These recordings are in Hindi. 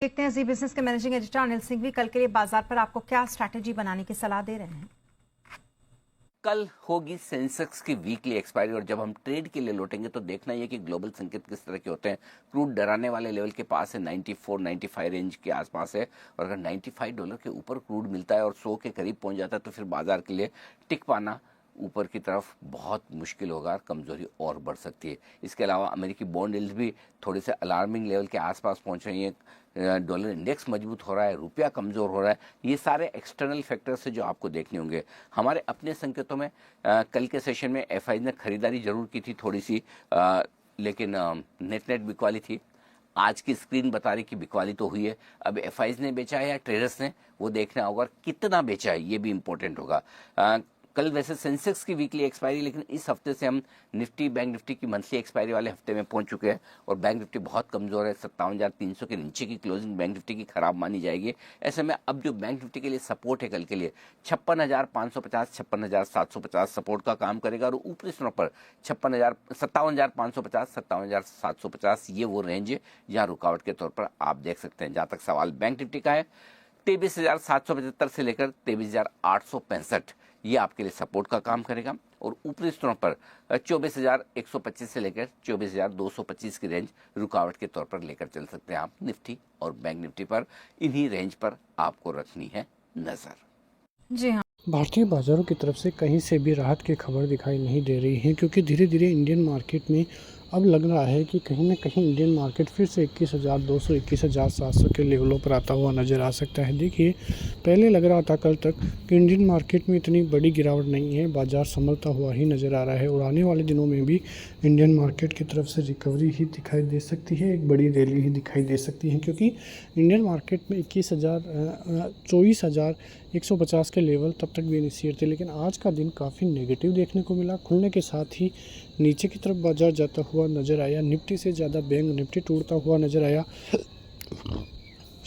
देखते हैं जी बिजनेस के मैनेजिंग एडिटर अनिल सिंह भी कल के लिए बाजार पर आपको क्या स्ट्रैटेजी बनाने की सलाह दे रहे हैं। कल होगी सेंसेक्स की वीकली एक्सपायरी और जब हम ट्रेड के लिए लौटेंगे तो देखना ही है कि ग्लोबल संकेत किस तरह के होते हैं। क्रूड डराने वाले लेवल के पास है, 94-95 रेंज के आसपास है और अगर $95 के ऊपर क्रूड मिलता है और 100 के करीब पहुंच जाता है तो फिर बाजार के लिए टिक पाना ऊपर की तरफ बहुत मुश्किल होगा, कमजोरी और बढ़ सकती है। इसके अलावा अमेरिकी बॉन्ड यील्ड्स भी थोड़े से अलार्मिंग लेवल के आसपास पहुंच रही हैं। डॉलर इंडेक्स मजबूत हो रहा है, रुपया कमज़ोर हो रहा है। ये सारे एक्सटर्नल फैक्टर्स है जो आपको देखने होंगे। हमारे अपने संकेतों में कल के सेशन में एफआई ने खरीदारी जरूर की थी थोड़ी सी, लेकिन नेट बिकवाली थी। आज की स्क्रीन बता रही कि बिकवाली तो हुई है। अब एफआईज ने बेचा है या ट्रेडर्स ने, वो देखना होगा। कितना बेचा है ये भी इंपॉर्टेंट होगा। कल वैसे सेंसेक्स की वीकली एक्सपायरी, लेकिन इस हफ्ते से हम निफ्टी, बैंक निफ्टी की मंथली एक्सपायरी वाले हफ्ते में पहुंच चुके हैं और बैंक निफ्टी बहुत कमजोर है। 57,300 के नीचे की क्लोजिंग बैंक निफ्टी की खराब मानी जाएगी। ऐसे में अब जो बैंक निफ्टी के लिए सपोर्ट है कल के लिए 56,550, 56,750 सपोर्ट का काम करेगा और ऊपरी स्तरों पर 57,550, 57,750 ये वो रेंज है जहाँ रुकावट के तौर पर आप देख सकते हैं। जहाँ तक सवाल बैंक निफ्टी का है, 23,775 से लेकर 23,865 ये आपके लिए सपोर्ट का काम करेगा और ऊपरी स्तरों पर 24,125 से लेकर 24,225 की रेंज रुकावट के तौर पर लेकर चल सकते हैं आप निफ्टी और बैंक निफ्टी पर। इन्हीं रेंज पर आपको रखनी है नजर। जी हाँ, भारतीय बाजारों की तरफ से कहीं से भी राहत की खबर दिखाई नहीं दे रही है, क्योंकि धीरे धीरे इंडियन मार्केट में अब लग रहा है कि कहीं ना कहीं इंडियन मार्केट फिर से 21,200, 21,700 के लेवलों पर आता हुआ नज़र आ सकता है। देखिए, पहले लग रहा था कल तक कि इंडियन मार्केट में इतनी बड़ी गिरावट नहीं है, बाजार संभलता हुआ ही नज़र आ रहा है और आने वाले दिनों में भी इंडियन मार्केट की तरफ से रिकवरी ही दिखाई दे सकती है, एक बड़ी रैली ही दिखाई दे सकती है, क्योंकि इंडियन मार्केट में 24,150 के लेवल तब तक भी इनिशिएट थे। लेकिन आज का दिन काफ़ी नेगेटिव देखने को मिला। खुलने के साथ ही नीचे की तरफ बाजार जाता हुआ नज़र आया। निफ्टी से ज़्यादा बैंक निफ्टी टूटता हुआ नज़र आया।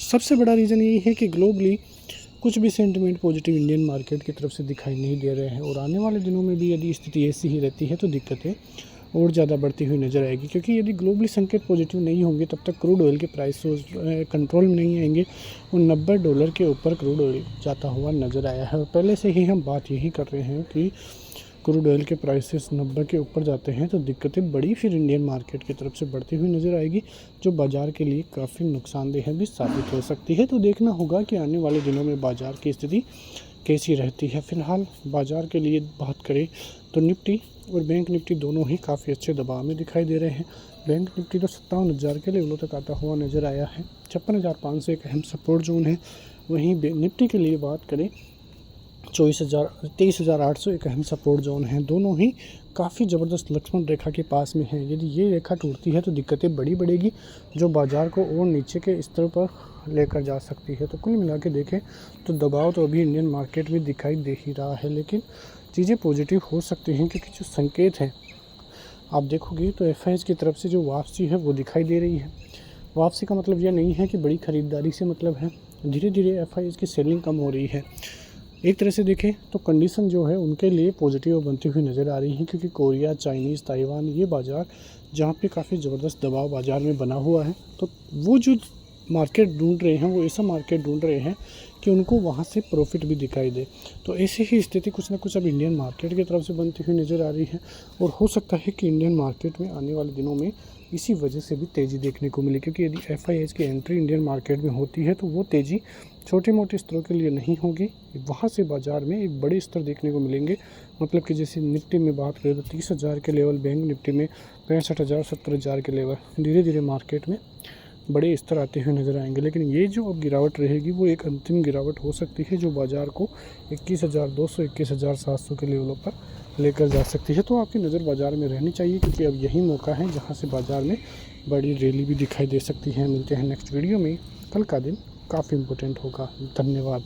सबसे बड़ा रीज़न यही है कि ग्लोबली कुछ भी सेंटिमेंट पॉजिटिव इंडियन मार्केट की तरफ से दिखाई नहीं दे रहे हैं और आने वाले दिनों में भी यदि स्थिति ऐसी ही रहती है तो दिक्कतें और ज़्यादा बढ़ती हुई नज़र आएगी, क्योंकि यदि ग्लोबली संकेत पॉजिटिव नहीं होंगे तब तक क्रूड ऑयल के प्राइस कंट्रोल में नहीं आएंगे और $90 के ऊपर क्रूड ऑयल जाता हुआ नज़र आया है। और पहले से ही हम बात यही कर रहे हैं कि क्रूड ऑयल के प्राइसेस 90 के ऊपर जाते हैं तो दिक्कतें बड़ी फिर इंडियन मार्केट की तरफ से बढ़ती हुई नज़र आएगी, जो बाज़ार के लिए काफ़ी नुकसानदेह भी साबित हो सकती है। तो देखना होगा कि आने वाले दिनों में बाज़ार की स्थिति कैसी रहती है। फ़िलहाल बाज़ार के लिए बात करें तो निफ्टी और बैंक निफ्टी दोनों ही काफ़ी अच्छे दबाव में दिखाई दे रहे हैं। बैंक निफ्टी तो 57,000 के लेवलों तक आता हुआ नज़र आया है। 56,500 एक अहम सपोर्ट जोन है। वहीं निफ्टी के लिए बात करें 23,800 एक अहम सपोर्ट जोन है। दोनों ही काफ़ी ज़बरदस्त लक्ष्मण रेखा के पास में है। यदि ये रेखा टूटती है तो दिक्कतें बढ़ेगी, जो बाज़ार को और नीचे के स्तर पर लेकर जा सकती है। तो कुल मिला के देखें तो दबाव तो अभी इंडियन मार्केट में दिखाई दे ही रहा है, लेकिन चीज़ें पॉजिटिव हो सकती हैं, क्योंकि जो संकेत हैं आप देखोगे तो एफआईज की तरफ से जो वापसी है वो दिखाई दे रही है। वापसी का मतलब यह नहीं है कि बड़ी ख़रीदारी से मतलब है, धीरे धीरे एफआईज की सेलिंग कम हो रही है। एक तरह से देखें तो कंडीशन जो है उनके लिए पॉजिटिव बनती हुई नज़र आ रही है, क्योंकि कोरिया, चाइनीज़, ताइवान ये बाज़ार जहाँ पे काफ़ी ज़बरदस्त दबाव बाज़ार में बना हुआ है, तो वो जो मार्केट ढूंढ रहे हैं वो ऐसा मार्केट ढूंढ रहे हैं कि उनको वहाँ से प्रॉफिट भी दिखाई दे। तो ऐसी ही स्थिति कुछ ना कुछ अब इंडियन मार्केट की तरफ से बनती हुई नज़र आ रही है और हो सकता है कि इंडियन मार्केट में आने वाले दिनों में इसी वजह से भी तेज़ी देखने को मिली, क्योंकि यदि एफआईएस की एंट्री इंडियन मार्केट में होती है तो वो तेज़ी छोटे मोटे स्तरों के लिए नहीं होगी, वहाँ से बाज़ार में एक बड़े स्तर देखने को मिलेंगे। मतलब कि जैसे निफ्टी में बात करें तो 30,000 के लेवल, बैंक निफ्टी में 65,000, 70,000 के लेवल, धीरे धीरे मार्केट में बड़े स्तर आते हुए नज़र आएंगे। लेकिन ये जो अब गिरावट रहेगी वो एक अंतिम गिरावट हो सकती है, जो बाज़ार को 21,200, 21,700 के लेवलों पर लेकर जा सकती है। तो आपकी नज़र बाज़ार में रहनी चाहिए, क्योंकि अब यही मौका है जहां से बाज़ार में बड़ी रैली भी दिखाई दे सकती है। मिलते हैं नेक्स्ट वीडियो में। कल का दिन काफ़ी इम्पोर्टेंट होगा। धन्यवाद।